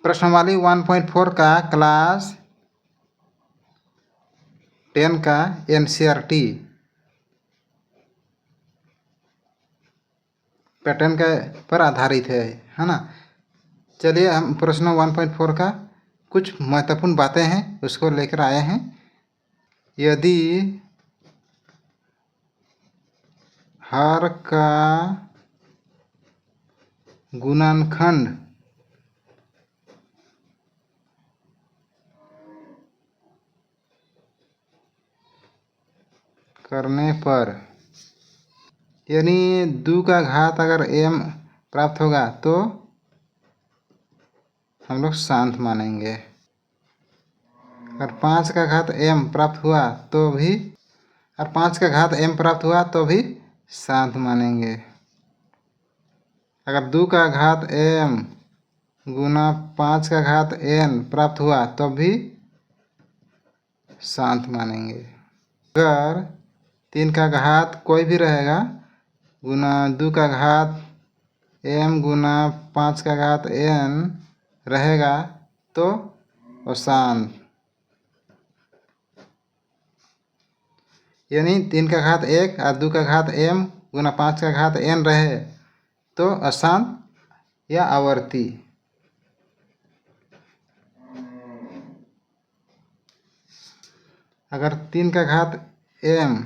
प्रश्नावली 1.4 का क्लास 10 का NCERT पैटर्न के पर आधारित है ना। चलिए हम प्रश्न 1.4 का कुछ महत्वपूर्ण बातें हैं उसको लेकर आए हैं। यदि हर का गुणनखंड करने पर यानी 2 का घात अगर m प्राप्त होगा तो हम लोग शांत मानेंगे। अगर 5 का घात m प्राप्त हुआ तो भी और 5 का घात m प्राप्त हुआ तो भी शांत मानेंगे। अगर 2 का घात m गुना 5 का घात n प्राप्त हुआ तो भी शांत मानेंगे। अगर 3 का घात कोई भी रहेगा गुना 2 का घात m गुना 5 का घात n रहेगा तो अशांत। यानी 3 का घात 1 और 2 का घात m गुना 5 का घात n रहे तो अशांत या आवर्ती। अगर 3 का घात m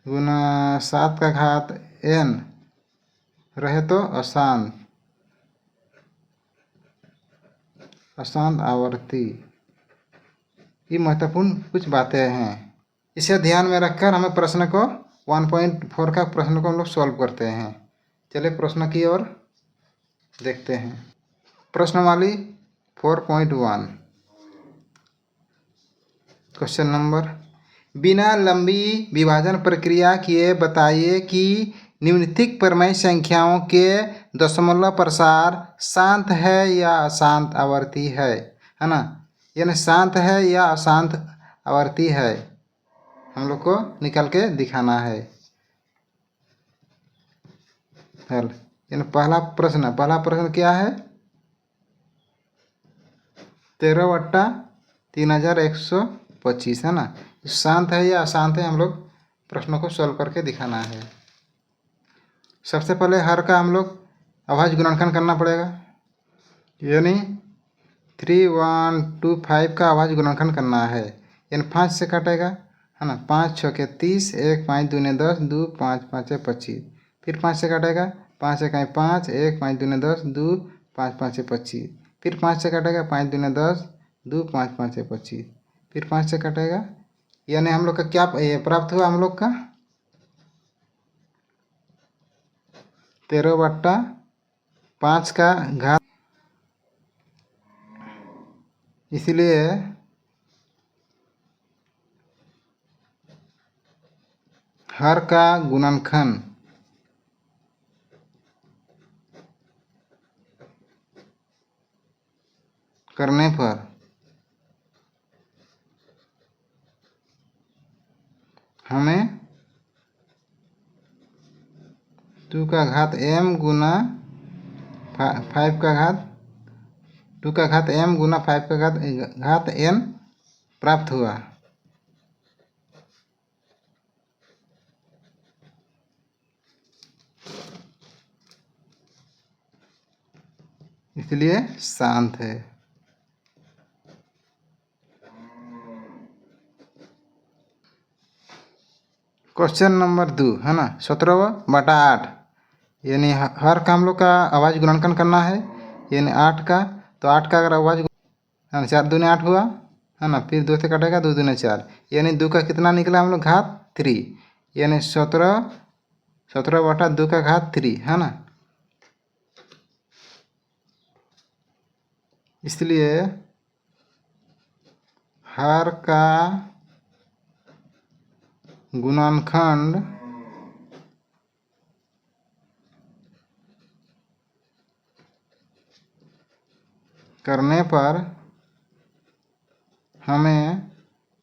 गुना 7 का घात n रहे तो अशांत आवर्ती। ये महत्वपूर्ण कुछ बातें हैं, इसे ध्यान में रखकर हमें प्रश्न को 1.4 का प्रश्न को हम लोग सॉल्व करते हैं। चलिए प्रश्न की ओर देखते हैं। प्रश्नावली 4.1 क्वेश्चन नंबर, बिना लंबी विभाजन प्रक्रिया किए बताइए कि निम्नलिखित परिमेय संख्याओं के दशमलव प्रसार शांत है या अशांत आवर्ती है ना। यानी शांत है या अशांत आवर्ती है हम लोग को निकाल के दिखाना है। यानी पहला प्रश्न क्या है, 13/3125 है ना। शांत है या अशांत है हम लोग प्रश्नों को सॉल्व करके दिखाना है। सबसे पहले हर का हम लोग अभाज्य गुणनखंड करना पड़ेगा। यानी 3125 का अभाज्य गुणनखंड करना है। यानी 5 से काटेगा है ना। 5 6 के 30, 1 5 दूने 10, 2 5 5 25। फिर 5 से काटेगा, 5 1 5, 1 5 दूने 10, 2 5 5 25। फिर 5 से काटेगा, 5 दूने 10, 2 5 5 25। फिर 5 से काटेगा। यानी हम लोग का क्या प्राप्त हुआ, हम लोग का 13/5 का घात। इसलिए हर का गुणनखंड करने पर हमें 2 का घात m गुना 5 का घात 2 का घात m गुना 5 का घात n प्राप्त हुआ। इसलिए शांत है। क्वेश्चन नंबर 2 है ना, 17/8 यानी हर का हम लोग का अभाज्य गुणनखंड करना है। यानी 8 का, तो 8 का अगर अभाज्य 4 दूने 8 हुआ है ना। फिर 2 से कटेगा, 2 दूने 4, यानी 2 का कितना निकला हम लोग घात 3। यानी 17/2 का घात 3 है ना। इसलिए हर का गुणनखंड करने पर हमें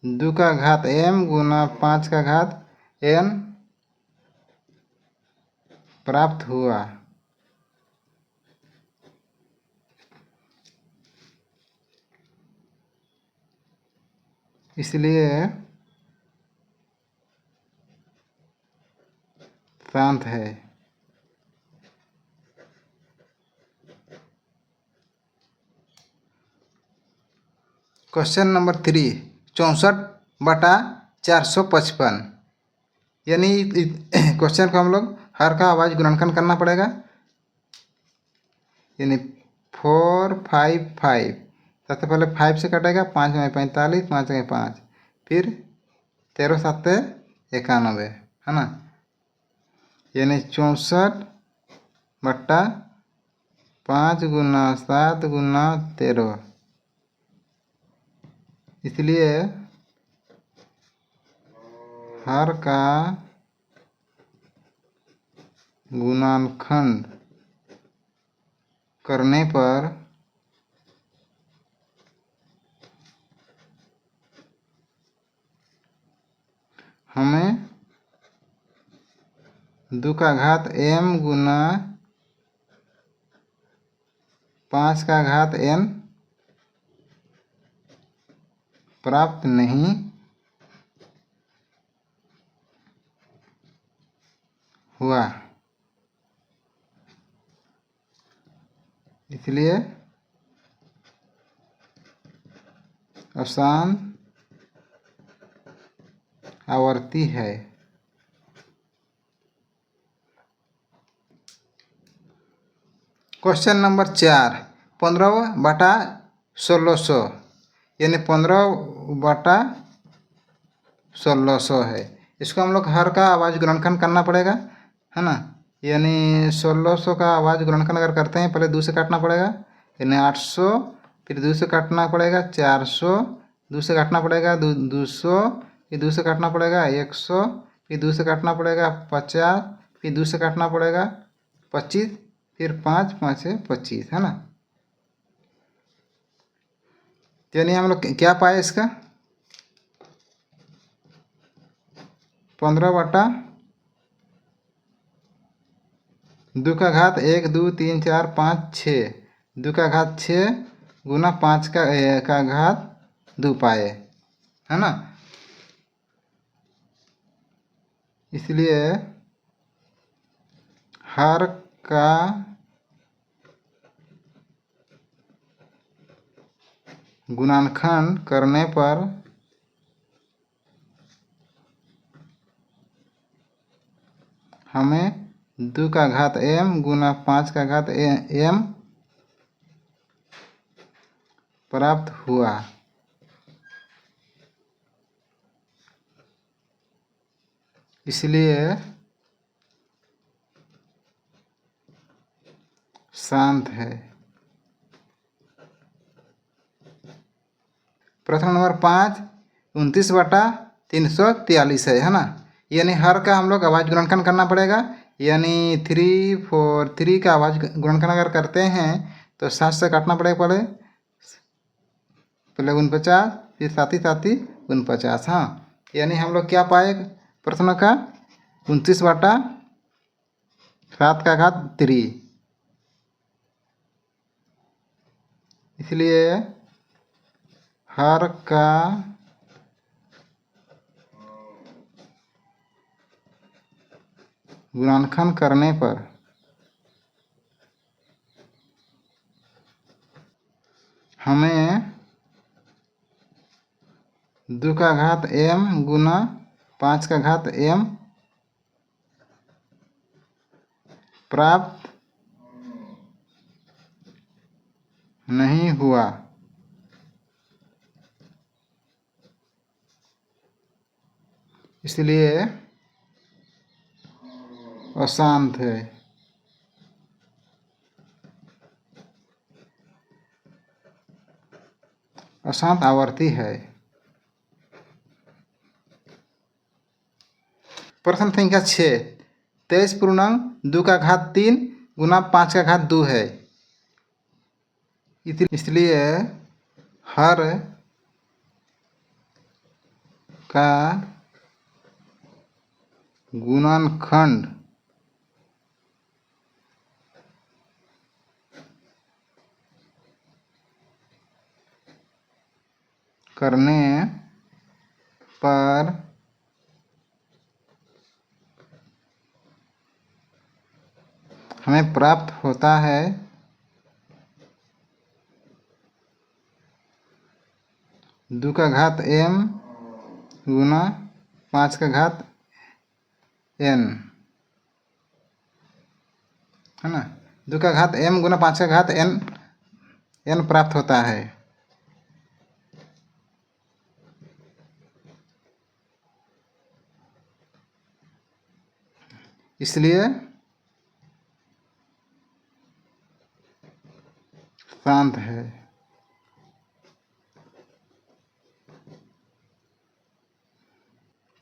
2 का घात m गुना 5 का घात n प्राप्त हुआ। इसलिए शांत है। Question number 3, 64/455। यानी क्वेश्चन को हम लोग हर का आवाज गुणनखंड करना पड़ेगा। यानी 455, सबसे पहले 5 से कटेगा, 5 में 45, 5 में 5, फिर 13 7 91, है ना। यानी 64/5 गुना 7 गुना 13। इसलिए हर का गुणनखंड करने पर हमें 2 का घात m गुना 5 का घात n प्राप्त नहीं हुआ। इसलिए आसान आवर्ती है। Question number 4, 15/1600। यानी 15/1600 है। इसको हम लोग हर का आवाज गुणनखंड करना पड़ेगा, है ना। यानी 1600 का आवाज गुणनखंड अगर करते हैं, पहले 2 से काटना पड़ेगा, यानी 800, फिर 2 से काटना पड़ेगा 400, 2 से काटना पड़ेगा 200, फिर 2 से काटना पड़ेगा 100, फिर 2 से काटना पड़ेगा 50, फिर 2 से काटना पड़ेगा 25, फिर 5 5 से 25, है ना। यानी हम लोग क्या पाए इसका, 15/2 का घात 1 2 3 4 5 6, 2 का घात 6 गुना 5 का घात 2 पाए, है ना। इसलिए हर का गुणनखंड करने पर हमें 2 का घात m गुना 5 का घात m प्राप्त हुआ। इसलिए शांत है। प्रश्न नंबर 5, 29/343 है ना। यानी हर का हम लोग आवाज गुणनखंड करना पड़ेगा। यानी 3 4 3 का आवाज गुणनखंड अगर करते हैं तो 7 से काटना पड़ेगा, पहले 49, फिर 7 49। हाँ, यानी हम लोग क्या पाए प्रश्न का, 29/7 का घात 3। इसलिए हर का गुणनखंड करने पर हमें 2 का घात m गुना 5 का घात m प्राप्त नहीं हुआ। इसलिए अशांत है। अशांत आवर्ती है। प्रश्न संख्या 6, 23/2 का घात 3 गुना 5 का घात 2 है। इसलिए हर का गुणनखंड करने में प्राप्त होता है दो का घात m गुना 5 का घात n, है ना। 2 का घात m गुना 5 का घात n प्राप्त होता है। इसलिए शांत है।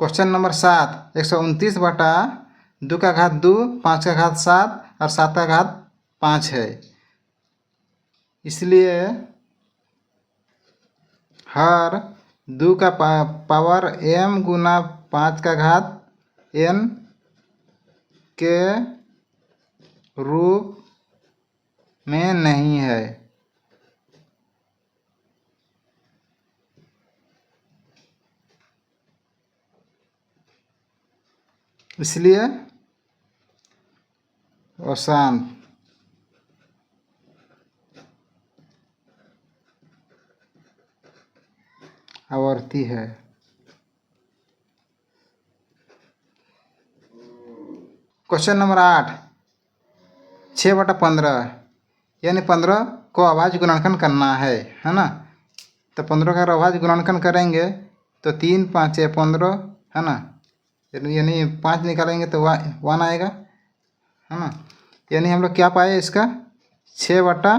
क्वेश्चन नंबर 7, 129 बटा 2 का घात 2, 5 का घात 7 और 7 का घात 5 है। इसलिए हर 2 का पावर m गुना 5 का घात n के रूप में नहीं है। इसलिए अशांत आवर्ती है। क्वेश्चन नंबर 8, 6 बटा 15 यानी 15 को अभाज्य गुणनखंड करना है ना। तो 15 का अभाज्य गुणनखंड करेंगे तो 3 5 15, है ना। यानी 5 निकालेंगे तो 1 आएगा, है ना। यानी हम लोग क्या पाए इसका 6 बटा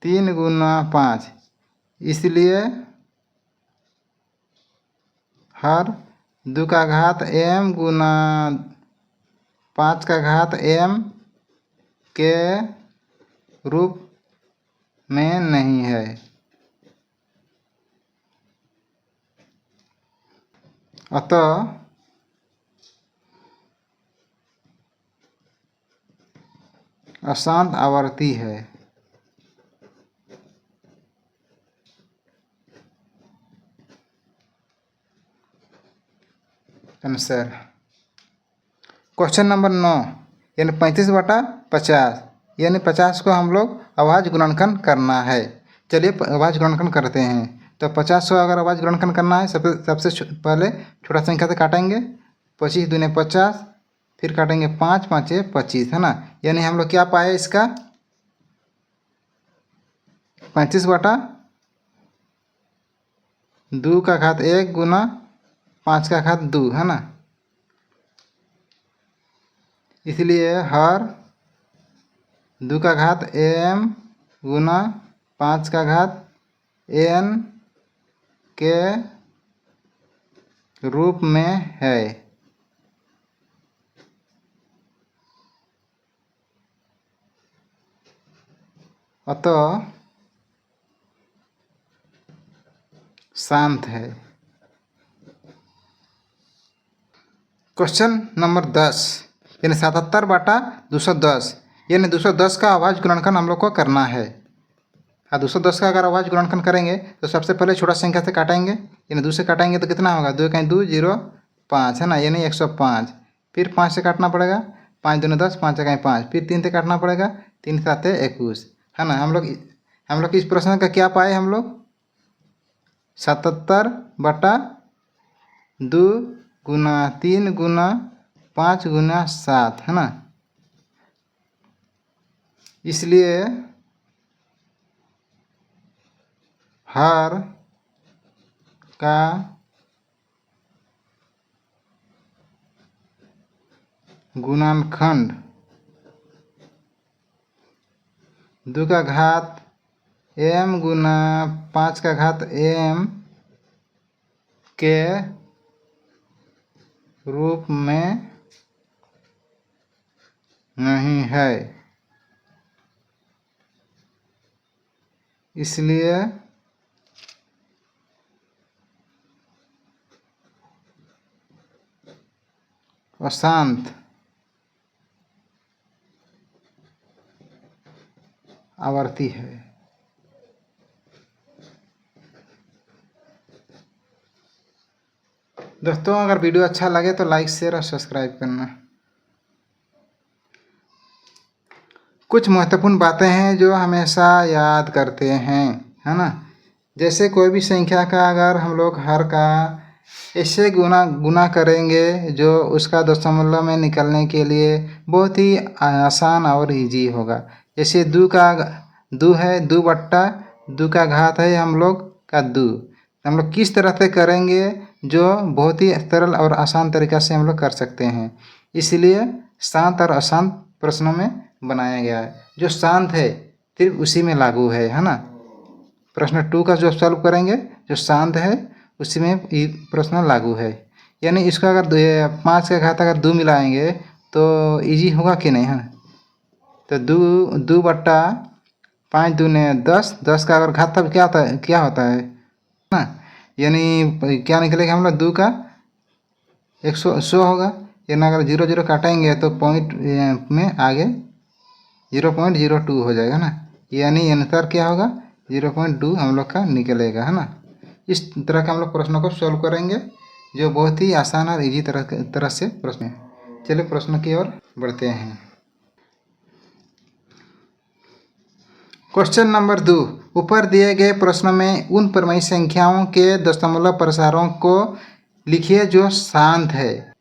3 गुना 5। इसलिए हर 2 का घात m गुना 5 का घात m के रूप में नहीं है। अतः अशांत आवर्ती है। आंसर क्वेश्चन नंबर 9, यानी 35 बटा 50 यानी 50 को हम लोग अभाज्य गुणनखंड करना है। चलिए अभाज्य गुणनखंड करते हैं। तो 50 को अगर अभाज्य गुणनखंड करना है सबसे पहले छोटा संख्या से काटेंगे। 25 दूनी 50, फिर काटेंगे 5 5 25, है ना। यानी हम लोग क्या पाए इसका 35 बटा 2 का घात 1 गुना 5 का घात 2, है ना। इसलिए हर 2 का घात m गुना 5 का घात n के रूप में है। अतः शांत है। क्वेश्चन नंबर 10, यानी 77 बटा 210 यानी 210 का अभाज्य गुणनखंड हम लोग को करना है। 210 का अगर अभाज्य गुणनखंड करेंगे तो सबसे पहले छोटा संख्या से काटेंगे। यानी 2 से काटेंगे तो कितना होगा 2 कहीं 2 0 5, है ना। यानी 105। फिर 5 से काटना पड़ेगा, 5 दूनी 10, 5 कहीं 5। फिर 3 से काटना पड़ेगा, 3 7 21, है ना। हम लोग इस प्रश्न का क्या पाए हम लोग 77 बटा 2 गुना 3 गुना 5 गुना 7, है ना। इसलिए हर का गुणनखंड 2 का घात m गुना 5 का घात m के रूप में नहीं है। इसलिए अशांत आवर्ती है। दोस्तों अगर वीडियो अच्छा लगे तो लाइक शेयर और सब्सक्राइब करना। कुछ महत्वपूर्ण बातें हैं जो हमेशा याद करते हैं, है ना। जैसे कोई भी संख्या का अगर हम लोग हर का ऐसे गुना करेंगे जो उसका दशमलव में निकलने के लिए बहुत ही आसान और इजी होगा। जैसे दो है, 2/2 का घात है हम लोग का 2। हम लोग किस तरह से करेंगे जो बहुत ही सरल और आसान तरीक़ा से हम लोग कर सकते हैं। इसलिए शांत और अशांत प्रश्नों में बनाया गया है। जो शांत है सिर्फ उसी में लागू है ना। प्रश्न 2 का जो सॉल्व करेंगे जो शांत है उसी में प्रश्न लागू है। यानी इसका अगर 5 का घात अगर 2 मिलाएंगे तो इजी होगा कि नहीं, है। तो 2/5 दूने 10, 10 का अगर घात तब क्या होता है ना। यानी क्या निकलेगा हम लोग 2 का 100 होगा। यानी अगर 0 0 काटेंगे तो पॉइंट में आगे 0.02 हो जाएगा ना। यानी आंसर क्या होगा 0.2 हम लोग का निकलेगा, है ना। इस तरह का हम लोग प्रश्नों को सॉल्व करेंगे जो बहुत ही आसान और इजी तरह से प्रश्न है। चलिए प्रश्न की ओर बढ़ते हैं। क्वेश्चन नंबर 2, ऊपर दिए गए प्रश्न में उन परिमेय संख्याओं के दशमलव प्रसारों को लिखिए जो शांत है,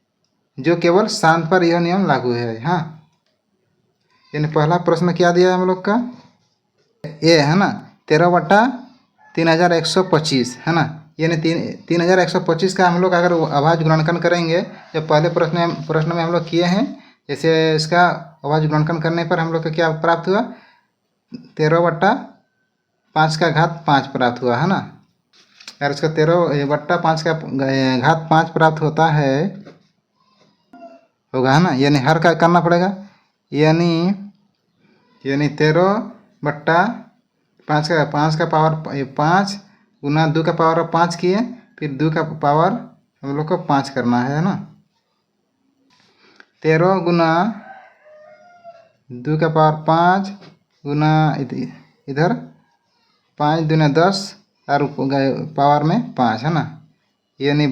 जो केवल शांत पर यह नियम लागू है। हाँ, यानी पहला प्रश्न क्या दिया है हम लोग का, ए है ना, 13/3125 है ना। यानी 3125 का हम लोग अगर अभाज्य गुणनखंड करेंगे, जो पहले प्रश्न में हम लोग किए हैं, जैसे इसका अभाज्य गुणनखंड करने पर हम लोग को क्या प्राप्त हुआ, 13/5 का घात 5 प्राप्त हुआ, है ना। अगर इसका 13/5 का घात 5 प्राप्त होता है होगा, है ना। यानी हर का करना पड़ेगा। यानी 13/5 का पावर 5 गुना 2 का पावर 5 किए, फिर 2 का पावर हम लोग को 5 करना है ना। 13 गुना 2 का पावर 5 गुना इधर 5 दूने 10 और पावर में 5, है ना। यानी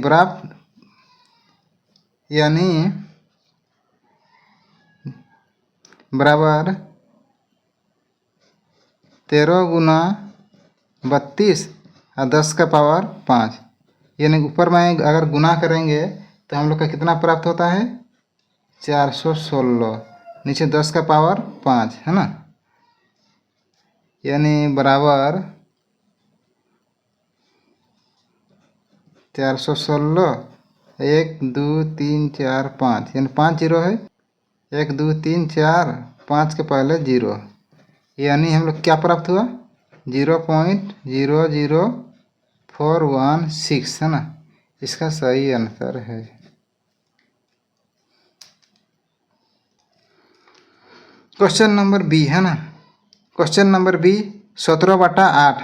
बराबर 13 गुना 32 और 10 का पावर 5। यानी ऊपर में अगर गुना करेंगे तो हम लोग का कितना प्राप्त होता है, 416। नीचे 10 का पावर 5, है ना। यानी बराबर 416, 1 2 3 4 5, यानी 5 जीरो है, 1 2 3 4 5 के पहले 0। यानी हम लोग क्या प्राप्त हुआ, 0.00416, है ना। इसका सही आंसर है। क्वेश्चन नंबर बी, है ना। क्वेश्चन नंबर बी 17/8,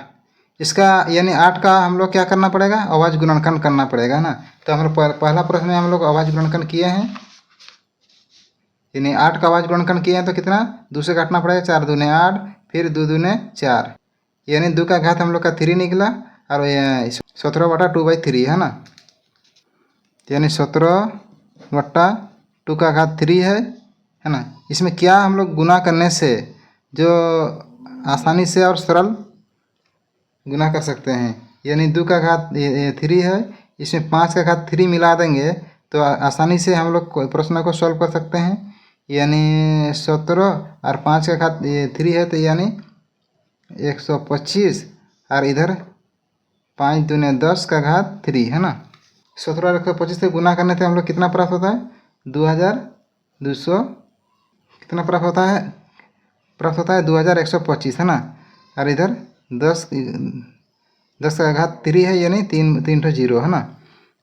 इसका यानी 8 का हम लोग क्या करना पड़ेगा, अभाज्य गुणनखंड करना पड़ेगा ना। तो हम लोग पहला प्रश्न में हम लोग अभाज्य गुणनखंड किए हैं, यानी 8 का अभाज्य गुणनखंड किए हैं तो कितना 2 से काटना पड़ेगा, 4 दूने 8, फिर 2 दूने 4, यानी 2 का घात हम लोग का 3 निकला और 17/2/3, है ना। यानी 17/2 का घात 3 है ना। इसमें क्या हम लोग गुना करने से जो आसानी से और सरल गुना कर सकते हैं। यानी 2 का घात 3 है, इसमें 5 का घात 3 मिला देंगे तो आसानी से हम लोग प्रश्न को सॉल्व कर सकते हैं। यानी 17 और 5 का घात 3 है तो यानी 125 और इधर 5 दूने 10 का घात 3, है ना। 17 और 125 से गुना करने से हम लोग कितना प्राप्त होता है, 2200 कितना प्राप्त होता है 2125, है ना। और इधर 10 का घात 3 है, यानी 3 जीरो, है ना।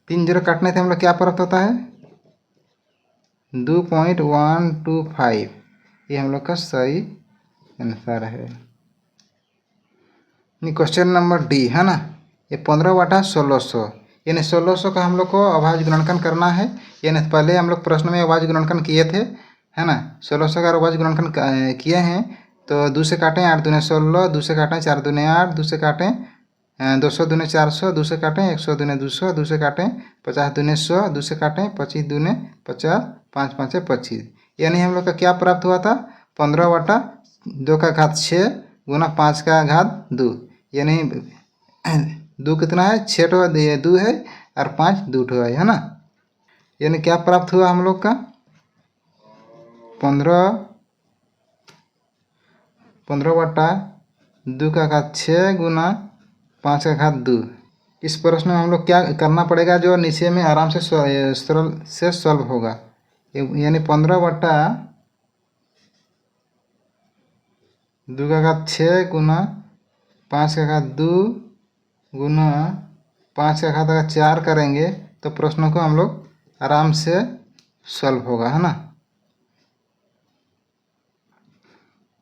3 जीरो काटने से हम लोग क्या प्राप्त होता है, 2.125। ये हम लोग का सही आंसर है। क्वेश्चन नंबर डी, है ना। ये 15/1600, यानी 1600 का हम लोग को अभाज्य गुणनखंड करना है। यानी पहले हम लोग प्रश्न में अभाज्य गुणनखंड किए थे, है ना। 1600 का अभाज्य गुणनखंड किए हैं तो 2 से काटें 8 दूने 16, 2 से काटें 4 दूने 8, 2 से काटें 200 दूने 400, 2 से काटें 100 दूने 200, 2 से काटें 50 दूने 100, 2 से काटें 25 दूने 50, 5 5 25। यानी हम लोग का क्या प्राप्त हुआ था, 15/1600, 2 का घात 6 गुना 5 का घात 2, यानी 2 कितना है, 6 ठो 2 है और 5 2 ठो है ना। यानी क्या प्राप्त हुआ हम लोग का 15 बटा 2 का घात 6 गुना 5 का घात 2। इस प्रश्न में हम लोग क्या करना पड़ेगा, जो नीचे में आराम से सरल से सॉल्व होगा। यानी 15 बटा 2 का घात 6 गुना 5 का घात 2 गुना 5 का घात अगर 4 करेंगे तो प्रश्नों को हम लोग आराम से सॉल्व होगा, है ना।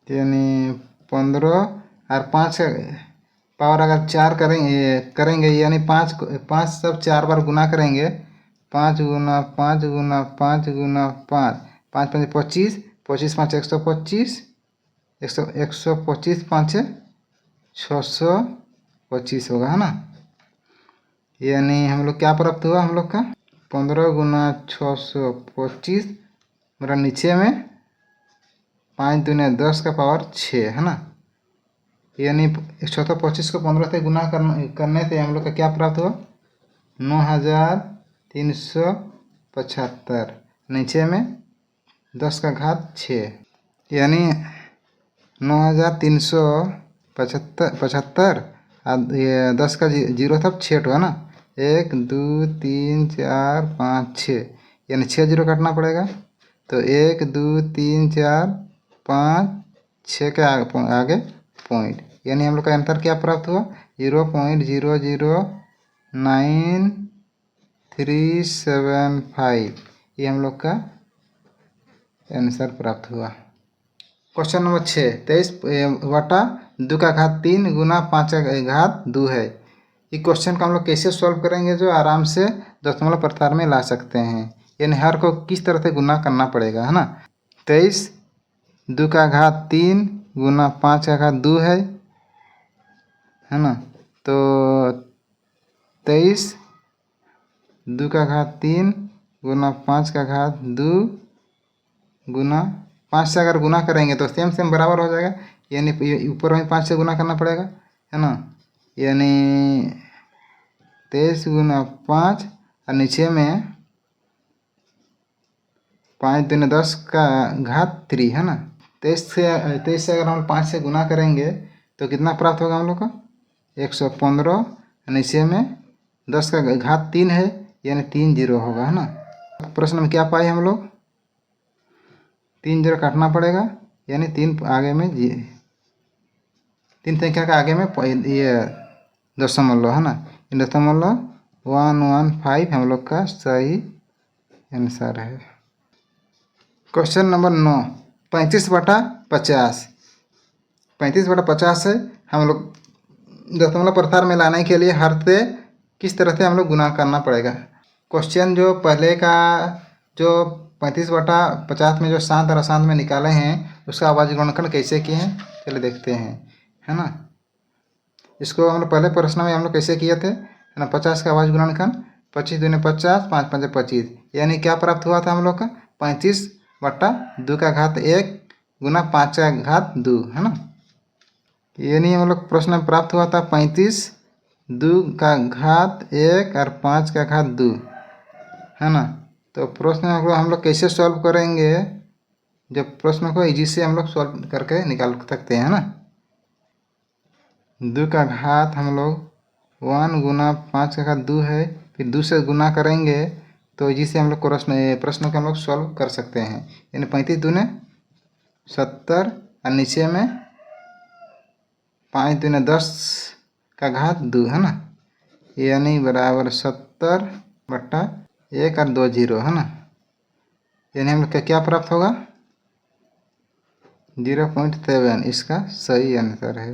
यानी 15 और 5 का पावर अगर 4 करेंगे यानी 5 सब 4 बार गुना करेंगे, 5 गुना 5 गुना 5 गुना 5, 5 5 25, 25 5 125, 125 5 625 होगा, है ना। यानी हम लोग क्या प्राप्त हुआ हम लोग का 15 गुना 625, मेरा नीचे में 5 दूनी 10 का पावर 6, है ना। यानी 625 को 15 से गुना करने से हम लोग का क्या प्राप्त हुआ 9375, नीचे में 10 का घात 6, यानी 9375, ये 10 का जीरो था 6 ठो, है ना। 1 2 3 4 5 6, यानी 6 जीरो काटना पड़ेगा। तो 1 2 3 4 5 6 के आगे पॉइंट, यानी हम लोग का आंसर क्या प्राप्त हुआ 0.009375, ये हम लोग का आंसर प्राप्त हुआ। क्वेश्चन नंबर 6, 23 बटा 2 का घात 3 गुना 5 का घात 2 है। ये क्वेश्चन को हम लोग कैसे सॉल्व करेंगे, जो आराम से दशमलव प्रकार में ला सकते हैं। यानी हर को किस तरह से गुना करना पड़ेगा, है ना। 23 2 का घात 3 गुना 5 का घात 2 है ना। तो 23 2 का घात 3 गुना 5 का घात 2 गुना 5 से अगर गुना करेंगे तो सेम बराबर हो जाएगा, यानी ऊपर में 5 से गुना करना पड़ेगा, है ना। यानी 23 गुना 5 और नीचे में 5 दूनी 10 का घात 3, है ना। 23 से अगर हम 5 से गुना करेंगे तो कितना प्राप्त होगा हम लोग का 115, नीचे में 10 का घात 3 है, यानी 3 जीरो होगा, है ना। प्रश्न में क्या पाए हम लोग 3 जीरो काटना पड़ेगा, यानी 3 आगे में 3 संख्या का आगे में ये दशमलव, है ना। दशमलव 115 हम लोग का सही आंसर है। क्वेश्चन नंबर 9, 35 बटा 50, 35 बटा 50 है। हम लोग दशमलव प्रकार में लाने के लिए हर से किस तरह से हम लोग गुना करना पड़ेगा। क्वेश्चन जो पहले का जो 35 बटा 50 में जो शांत और अशांत में निकाले हैं उसका आवाज गुणनखंड कैसे किए हैं चलिए देखते हैं, है ना। इसको हम लोग पहले प्रश्न में हम लोग कैसे किए थे, है ना। 50 का आवाज गुणनखंड 25 दूनी 50, 5 5 25, यानी क्या प्राप्त हुआ था हम लोग का 35 बटा 2 का घात 1 गुना 5 का घात 2, है ना। यानी हम लोग प्रश्न में प्राप्त हुआ था 35 2 का घात 1 और 5 का घात 2, है ना। तो प्रश्न हम लोग कैसे सॉल्व करेंगे, जब प्रश्न को इजी से हम लोग सॉल्व करके निकाल सकते हैं, है ना। 2 का घात हम लोग 1 गुना 5 का घात 2 है, फिर 2 से गुना करेंगे तो इजी से हम लोग प्रश्न को हम लोग सॉल्व कर सकते हैं। यानी 35 दूने 70 और नीचे में 5 दूने 10 का घात 2, है ना। यानी बराबर 70 बट्टा 1 और 2 जीरो, है ना। यानी हम लोग का क्या प्राप्त होगा 0.7, इसका सही आंसर है।